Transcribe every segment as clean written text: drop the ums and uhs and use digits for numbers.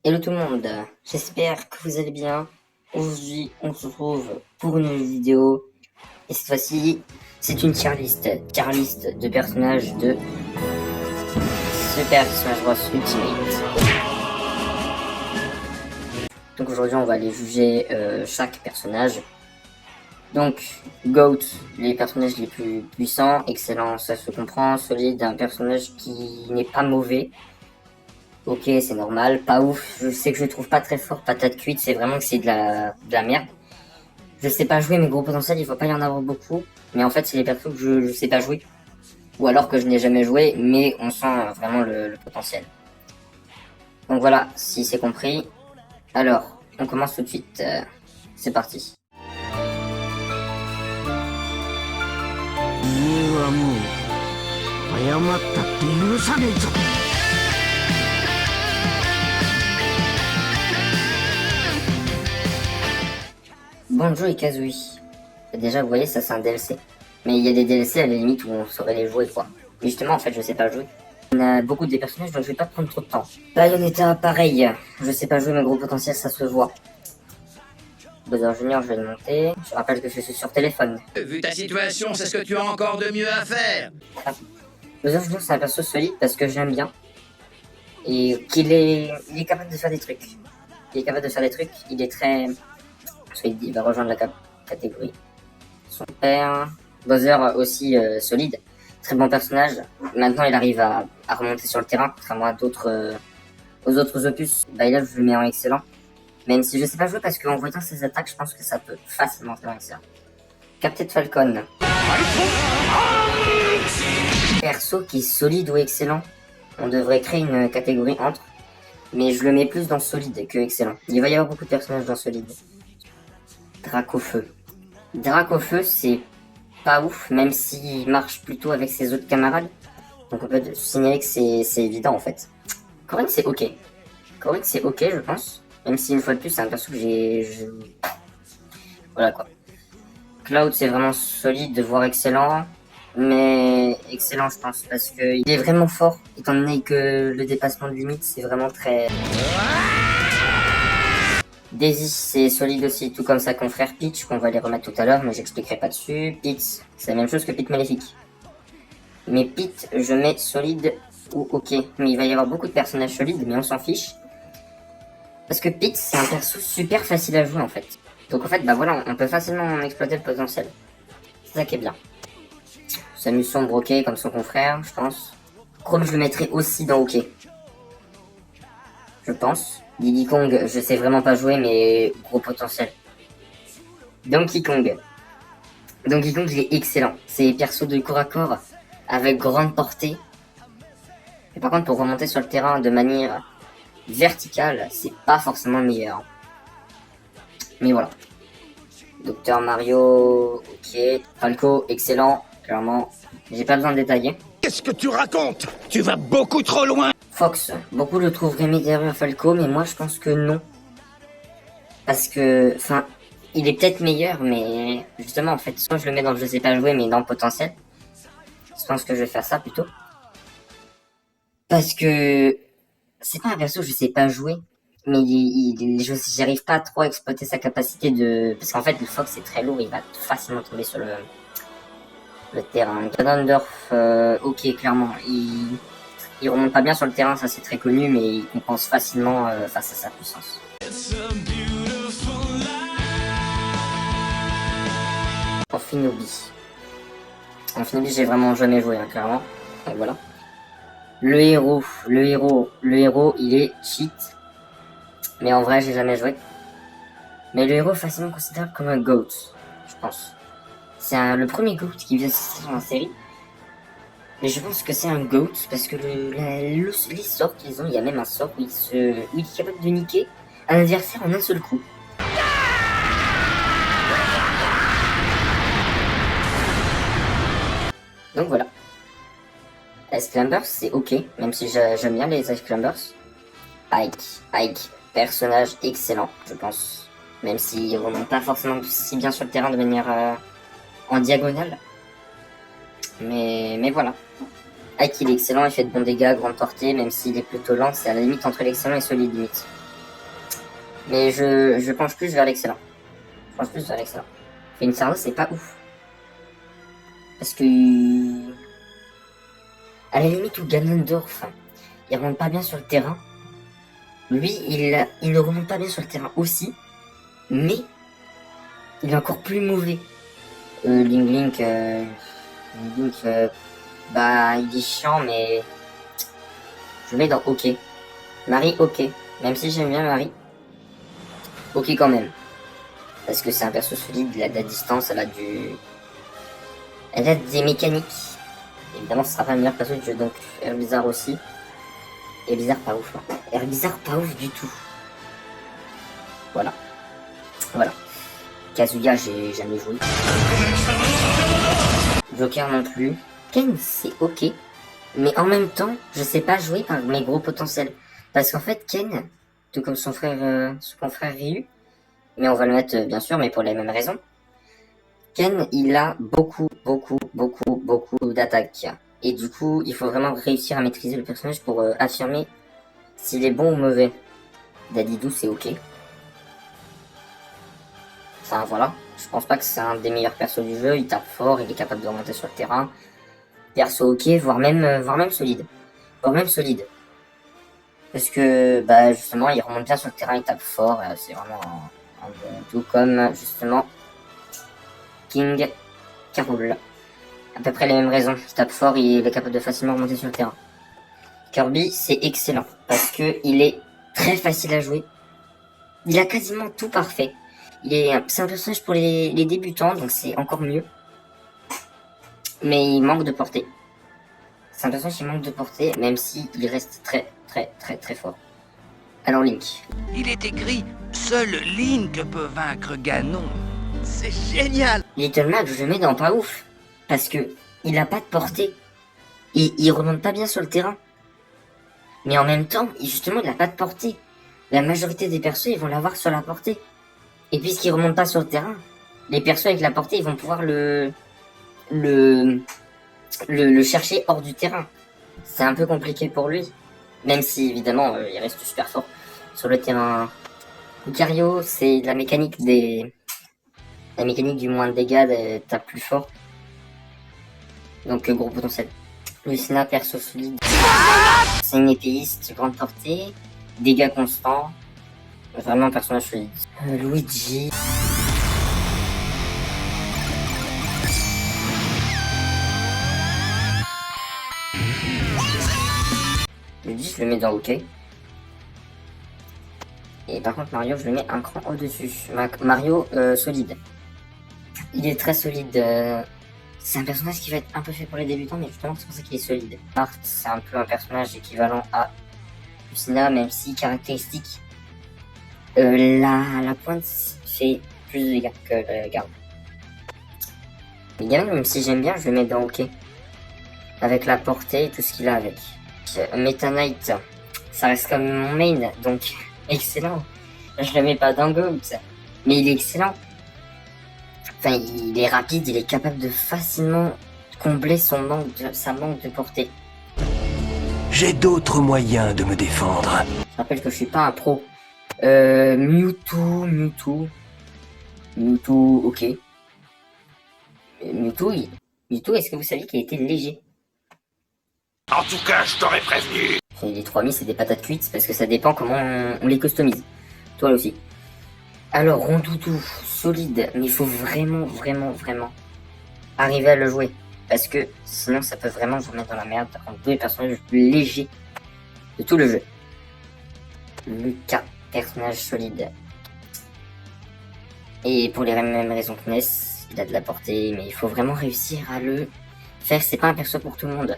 Hello tout le monde, j'espère que vous allez bien. Aujourd'hui, on se retrouve pour une nouvelle vidéo. Et cette fois-ci, c'est une tier list de personnages de Super Smash Bros Ultimate. Donc aujourd'hui, on va aller juger chaque personnage. Donc, GOAT, les personnages les plus puissants, excellent, ça se comprend. Solide, un personnage qui n'est pas mauvais. Ok, c'est normal, pas ouf, je sais que je le trouve pas très fort, patate cuite, c'est vraiment que c'est de la merde. Je sais pas jouer, mes gros potentiels, il faut pas y en avoir beaucoup, mais en fait c'est les persos que je sais pas jouer, ou alors que je n'ai jamais joué, mais on sent vraiment le potentiel. Donc voilà, si c'est compris, alors on commence tout de suite, c'est parti. Bonjour et Kazooie. Déjà, vous voyez, ça c'est un DLC. Mais il y a des DLC à la limite où on saurait les jouer, quoi. Mais justement, en fait, je sais pas jouer. On a beaucoup des personnages, donc je vais pas prendre trop de temps. Bayonetta, pareil. Je sais pas jouer, mais gros potentiel, ça se voit. Bowser Junior, je vais le monter. Je rappelle que je suis sur téléphone. Vu ta situation, c'est ce que tu as encore de mieux à faire. Ah. Bowser Junior, c'est un perso solide parce que j'aime bien. Et qu'il est... Il est capable de faire des trucs. Il est capable de faire des trucs. Il est très... Il va rejoindre la catégorie. Son père... Bowser aussi solide. Très bon personnage. Maintenant, il arrive à remonter sur le terrain, contrairement à d'autres... aux autres opus. Bah là, je le mets en excellent. Même si je sais pas jouer parce qu'en voyant ses attaques, je pense que ça peut facilement faire excellent. Captain Falcon. Perso qui est solide ou excellent. On devrait créer une catégorie entre. Mais je le mets plus dans solide que excellent. Il va y avoir beaucoup de personnages dans solide. Dracofeu. Dracofeu, c'est pas ouf, même s'il marche plutôt avec ses autres camarades. Donc on peut signaler que c'est évident en fait. Corrin, c'est ok. Corrin, c'est ok, je pense. Même si une fois de plus, c'est un perso que voilà quoi. Cloud, c'est vraiment solide, voire excellent. Mais excellent, je pense, parce qu'il est vraiment fort, étant donné que le dépassement de limite, c'est vraiment très... Daisy, c'est solide aussi, tout comme sa confrère Peach, qu'on va les remettre tout à l'heure, mais j'expliquerai pas dessus. Pete, c'est la même chose que Pete Maléfique. Mais Pete, je mets solide ou ok. Mais il va y avoir beaucoup de personnages solides, mais on s'en fiche. Parce que Pete, c'est un perso super facile à jouer en fait. Donc en fait, bah voilà, on peut facilement exploiter le potentiel. C'est ça qui est bien. Samus sombre ok comme son confrère, je pense. Chrome, je le mettrai aussi dans ok. Je pense. Diddy Kong, je sais vraiment pas jouer, mais gros potentiel. Donkey Kong. Donkey Kong, il est excellent. C'est perso de corps à corps, avec grande portée. Mais par contre, pour remonter sur le terrain de manière verticale, c'est pas forcément le meilleur. Mais voilà. Docteur Mario, ok. Falco, excellent, clairement. J'ai pas besoin de détailler. Qu'est-ce que tu racontes? Tu vas beaucoup trop loin. Fox, beaucoup le trouveraient médiocre à Falco, mais moi je pense que non. Parce que, enfin, il est peut-être meilleur, mais justement, en fait, soit je le mets dans le je sais pas jouer, mais dans le potentiel. Je pense que je vais faire ça plutôt. Parce que c'est pas un perso que je sais pas jouer, mais j'arrive pas trop à exploiter sa capacité de... Parce qu'en fait, le Fox est très lourd, il va facilement tomber sur le terrain. Ganondorf, ok, clairement, il remonte pas bien sur le terrain, ça c'est très connu, mais il compense facilement face à sa puissance. Amphinobi. Amphinobi, j'ai vraiment jamais joué, hein, clairement. Donc voilà. Le héros, il est cheat. Mais en vrai, j'ai jamais joué. Mais le héros est facilement considérable comme un GOAT, je pense. C'est le premier GOAT qui vient sur la série. Mais je pense que c'est un GOAT parce que les sorts qu'ils ont, il y a même un sort où il est capable de niquer un adversaire en un seul coup. Donc voilà. Ice Climbers, c'est ok, même si j'aime bien les Ice Climbers. Ike, personnage excellent, je pense. Même s'il remonte pas forcément si bien sur le terrain de manière en diagonale. Mais voilà. Ike, il est excellent, il fait de bons dégâts, grande portée, même s'il est plutôt lent, c'est à la limite entre l'excellent et solide limite. Mais je penche plus vers l'excellent. Je penche plus vers l'excellent. Fénixardo, c'est pas ouf. Parce que... à la limite où Ganondorf, il remonte pas bien sur le terrain. Lui, il ne remonte pas bien sur le terrain aussi. Mais, il est encore plus mauvais. Link, bah, il est chiant, mais... je le mets dans OK. Marie, OK. Même si j'aime bien Marie. OK quand même. Parce que c'est un perso solide, il a de la distance, elle a des mécaniques. Évidemment, ce sera pas le meilleur perso du jeu, donc Herbizarre aussi. Et Bizarre pas ouf. Hein. Herbizarre pas ouf du tout. Voilà. Kazuya, j'ai jamais joué. Joker non plus. Ken, c'est OK. Mais en même temps, je sais pas jouer par mes gros potentiels. Parce qu'en fait, Ken, tout comme son confrère Ryu, mais on va le mettre bien sûr, mais pour les mêmes raisons. Ken, il a beaucoup d'attaques. Et du coup, il faut vraiment réussir à maîtriser le personnage pour affirmer s'il est bon ou mauvais. Dadidou, c'est OK. Enfin, voilà. Je pense pas que c'est un des meilleurs persos du jeu. Il tape fort, il est capable de remonter sur le terrain. Perso OK, voire même solide. Parce que, bah, justement, il remonte bien sur le terrain, il tape fort. C'est vraiment un bon tout comme, justement, King Carol. À peu près les mêmes raisons. Il tape fort, il est capable de facilement remonter sur le terrain. Kirby, c'est excellent. Parce que il est très facile à jouer. Il a quasiment tout parfait. C'est un personnage pour les débutants, donc c'est encore mieux. Mais il manque de portée. C'est un personnage qui manque de portée, même si il reste très fort. Alors Link. Il est écrit « Seul Link peut vaincre Ganon ». C'est génial. Little Mac, je le mets dans pas ouf. Parce que il a pas de portée. Il remonte pas bien sur le terrain. Mais en même temps, justement, il a pas de portée. La majorité des persos, ils vont l'avoir sur la portée. Et puisqu'il remonte pas sur le terrain, les persos avec la portée, ils vont pouvoir le chercher hors du terrain. C'est un peu compliqué pour lui. Même si, évidemment, il reste super fort sur le terrain. Lucario, c'est la mécanique du moins de dégâts, tape plus fort. Donc, gros potentiel. Lucina, perso solide. C'est une épéiste, grande portée. Dégâts constants. Vraiment un personnage solide. Luigi. Luigi, je le mets dans OK. Et par contre, Mario, je le mets un cran au-dessus. Mario, solide. Il est très solide. C'est un personnage qui va être un peu fait pour les débutants, mais justement, c'est pour ça qu'il est solide. Art, c'est un peu un personnage équivalent à Lucina, même si caractéristique. La pointe fait plus de dégâts que la garde. Mais Ganon, même si j'aime bien, je le mets dans OK. Avec la portée et tout ce qu'il a avec. Meta Knight, ça reste comme mon main, donc excellent. Je le mets pas dans GOAT, mais il est excellent. Enfin, il est rapide, il est capable de facilement combler sa manque de portée. J'ai d'autres moyens de me défendre. Je rappelle que je suis pas un pro. Mewtwo, OK. Mewtwo, est-ce que vous saviez qu'il était léger? En tout cas, je t'aurais prévenu. Et les 3000, c'est des patates cuites parce que ça dépend comment on les customise. Toi aussi. Alors, Rondoudou, solide, mais il faut vraiment arriver à le jouer. Parce que sinon, ça peut vraiment vous mettre dans la merde. Rondoudou est le personnage le plus léger de tout le jeu. Lucas, personnage solide. Et pour les mêmes raisons que Ness, il a de la portée, mais il faut vraiment réussir à le faire. C'est pas un perso pour tout le monde.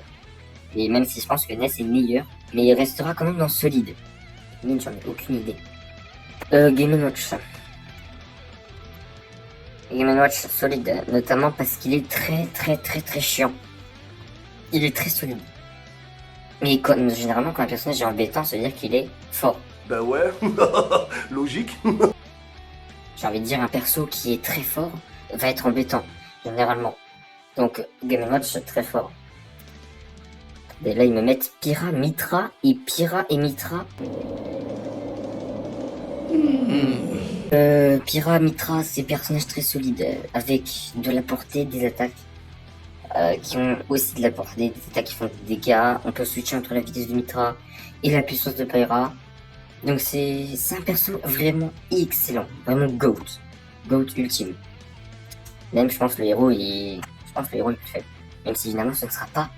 Et même si je pense que Ness est meilleur, mais il restera quand même dans solide. Link, j'en ai aucune idée. Game & Watch. Game & Watch solide, notamment parce qu'il est très chiant. Il est très solide. Mais généralement, quand un personnage est embêtant, ça veut dire qu'il est fort. Bah ouais, logique. J'ai envie de dire, un perso qui est très fort va être embêtant, généralement. Donc, Game & Watch, très fort. Et là, ils me mettent Pyra, Mitra et Pyra et Mitra. Pyra, Mitra, c'est des personnages très solides, avec de la portée, des attaques qui ont aussi de la portée, des attaques qui font des dégâts. On peut switcher entre la vitesse de Mitra et la puissance de Pyra. Donc c'est un perso vraiment excellent, vraiment GOAT ultime. Même je pense le héros est plus faible. Même si évidemment ce ne sera pas,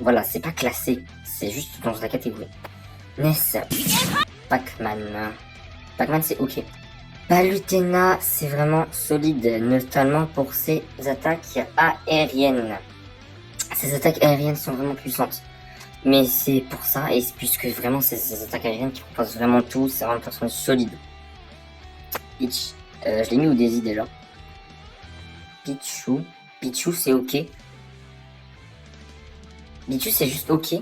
voilà, c'est pas classé, c'est juste dans la catégorie. Ness, Pac-Man. Pac-Man c'est ok. Palutena c'est vraiment solide, notamment pour ses attaques aériennes. Ses attaques aériennes sont vraiment puissantes. Mais c'est pour ça, et c'est puisque vraiment c'est ces attaques aériennes qui proposent vraiment tout, c'est vraiment un personnage solide. Peach, je l'ai mis au Daisy déjà. Pichu c'est ok. Pichu c'est juste ok.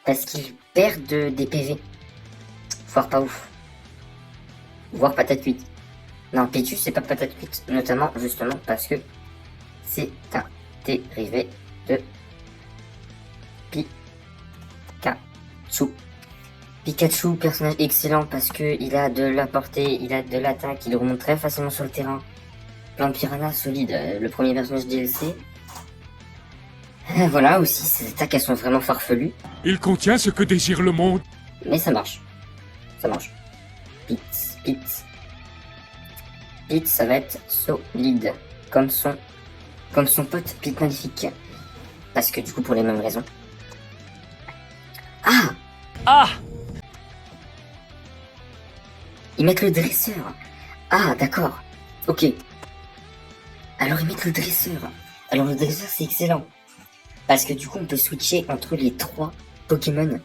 Parce qu'il perd des PV. Voire pas ouf. Voire patate cuite. Non, Pichu c'est pas patate cuite, notamment justement parce que c'est un dérivé de Pikachu, personnage excellent parce que il a de la portée, il a de l'attaque, il remonte très facilement sur le terrain. Plan Piranha solide, le premier personnage DLC. Voilà aussi, ces attaques elles sont vraiment farfelues. Il contient ce que désire le monde. Mais ça marche. Ça marche. Pete, ça va être solide. Comme son pote Pete Maléfique. Parce que du coup pour les mêmes raisons. Ah, ils mettent le dresseur. Ah, d'accord. Ok. Alors ils mettent le dresseur. Alors le dresseur c'est excellent. Parce que du coup on peut switcher entre les 3 Pokémon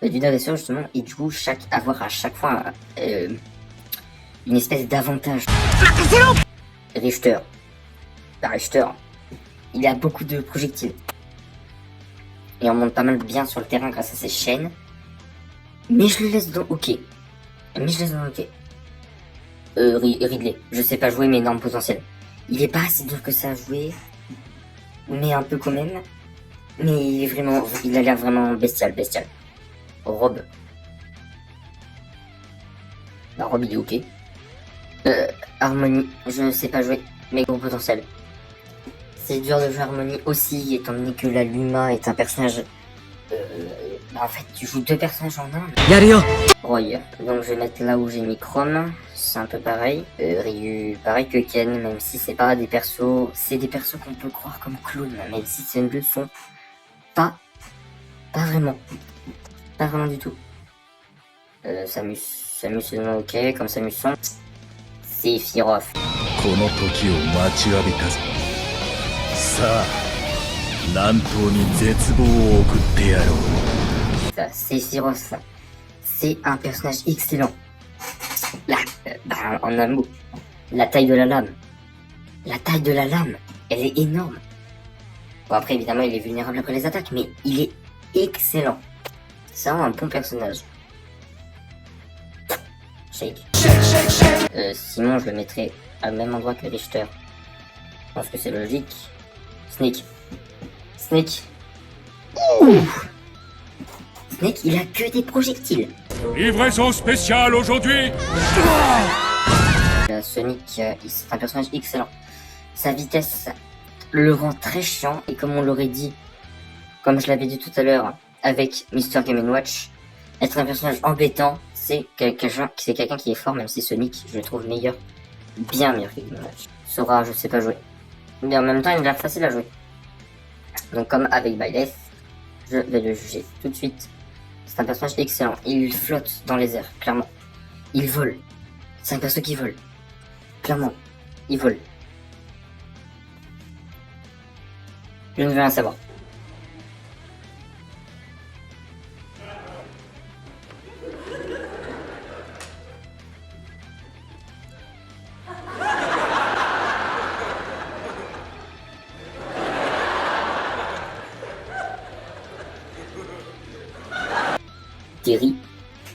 du dresseur justement. Et du coup avoir à chaque fois une espèce d'avantage. Richter. Richter. Il a beaucoup de projectiles. Et on monte pas mal bien sur le terrain grâce à ses chaînes. Mais je le laisse dans OK. Ridley, je sais pas jouer mais énorme potentiel. Il est pas assez dur que ça à jouer. Mais un peu quand même. Mais il a l'air vraiment bestial. Rob. Bah, Rob il est ok. Harmony, je ne sais pas jouer, mais gros potentiel. C'est dur de jouer Harmony aussi, étant donné que la Luma est un personnage... en fait, tu joues 2 personnages en un. Roy, donc je vais mettre là où j'ai mis Chrome, c'est un peu pareil. Ryu, pareil que Ken, même si c'est pas des persos... C'est des persos qu'on peut croire comme clones, même si c'est une leçon. Pas vraiment. Pas vraiment du tout. Samus c'est ok, comme Samus son. Sephiroth. この時を待ちわびたぞ。さあ、南東に絶望を送ってやろう。 Sephiroth, c'est un personnage excellent. En un mot, la taille de la lame. La taille de la lame, elle est énorme. Bon après évidemment il est vulnérable après les attaques, mais il est excellent. C'est vraiment un bon personnage. Shake. Sinon je le mettrai au même endroit que Richter. Je pense que c'est logique. Snake. Snake, il a que des projectiles. Livraison spéciale aujourd'hui. Sonic, c'est un personnage excellent. Sa vitesse le rend très chiant et comme on l'aurait dit, comme je l'avais dit tout à l'heure avec Mr. Game & Watch, être un personnage embêtant, c'est quelqu'un qui est fort, même si Sonic, je le trouve meilleur, bien meilleur que Game & Watch. Sora, je sais pas jouer. Mais en même temps, il a l'air facile à jouer. Donc comme avec Byleth, je vais le juger tout de suite. C'est un personnage excellent. Il flotte dans les airs, clairement. Il vole. C'est un perso qui vole. Clairement, il vole. Je ne veux rien savoir.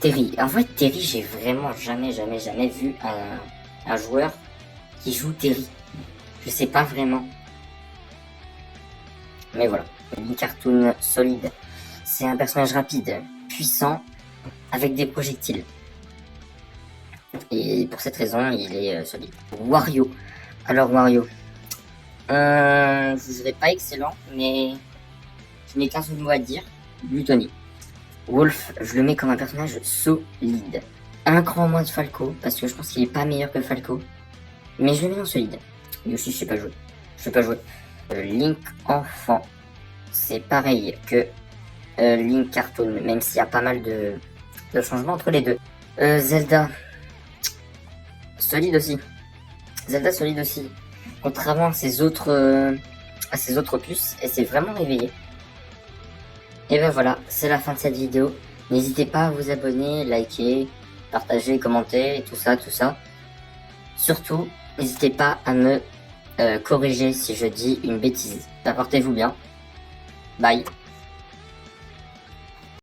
Terry. En fait, Terry, j'ai vraiment jamais vu un joueur qui joue Terry. Je sais pas vraiment. Mais voilà, une cartoon solide. C'est un personnage rapide, puissant, avec des projectiles. Et pour cette raison, il est solide. Wario. Alors Wario, je dirais pas excellent, mais je n'ai qu'un seul mot à dire, Gluttony. Wolf, je le mets comme un personnage solide. Un cran moins de Falco, parce que je pense qu'il est pas meilleur que Falco. Mais je le mets en solide. Yoshi, je sais pas jouer. Je sais pas jouer. Link enfant, c'est pareil que Link cartoon, même s'il y a pas mal de changements entre les deux. Zelda, solide aussi. Zelda solide aussi. Contrairement à ses autres opus, et c'est vraiment réveillé. Et ben voilà, c'est la fin de cette vidéo. N'hésitez pas à vous abonner, liker, partager, commenter, tout ça. Surtout, n'hésitez pas à me corriger si je dis une bêtise. Portez-vous bien. Bye.